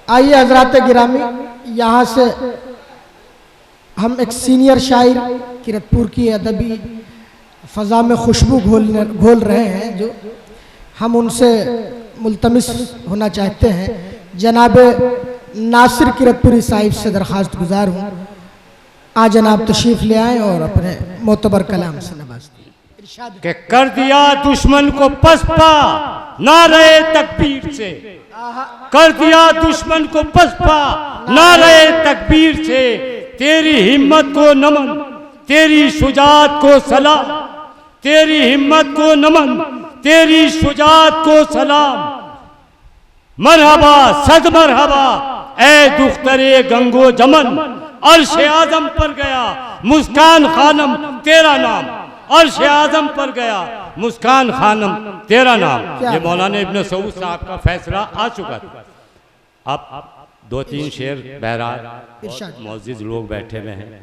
आइए हजरात गिरामी, यहाँ से हम एक सीनियर शायर किरतपुर की अदबी फ़ज़ा में खुशबू घोल रहे हैं, जो हम उनसे मुल्तमिस होना चाहते हैं। जनाब नासिर किरतपुरी साहिब से दरख्वास्त गुजार हूँ, आज जनाब तशरीफ़ ले आए और अपने मोतबर कलाम से नवाज के कर दिया दुश्मन को पसपा नारे तकबीर से, कर दिया दुश्मन को पसपा नारे तकबीर से। तेरी हिम्मत को नमन, तेरी शुजात को सलाम, तेरी हिम्मत को नमन, तेरी शुजात को सलाम। मरहबा सद मरहबा ए दुख्तरे गंगो जमन, अर्श आजम पर गया मुस्कान खानम तेरा नाम, अर्श आजम पर गया मुस्कान खानम तेरा नाम। ये मौलाना इब्न सऊद साहब का फैसला आ चुका था। अब दो तीन शेर बहरहाल मौजूद लोग बैठे हुए हैं।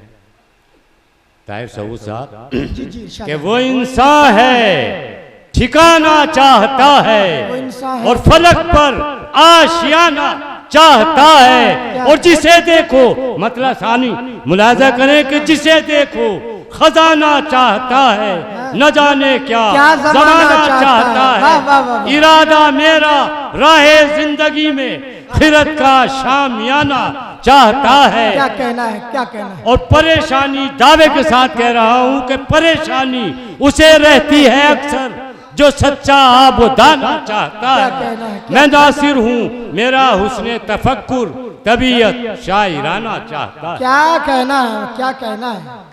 ताहिर सऊद साहब कि वो इंसान है ठिकाना चाहता है और फलक पर आशियाना चाहता है, और जिसे देखो मतलब सानी मुलाजा करें कि जिसे देखो खजाना चाहता है, न जाने क्या जमाना चाहता है। इरादा मेरा राहे जिंदगी में खिरत का शामियाना चाहता है। क्या कहना है, क्या कहना है। और परेशानी दावे के साथ कह रहा हूं कि परेशानी उसे रहती है अक्सर जो सच्चा आबदाना चाहता है। मैं नासिर हूँ, मेरा हुस्ने तफक्कुर तबीयत शायराना चाहता है। क्या कहना है, क्या कहना है।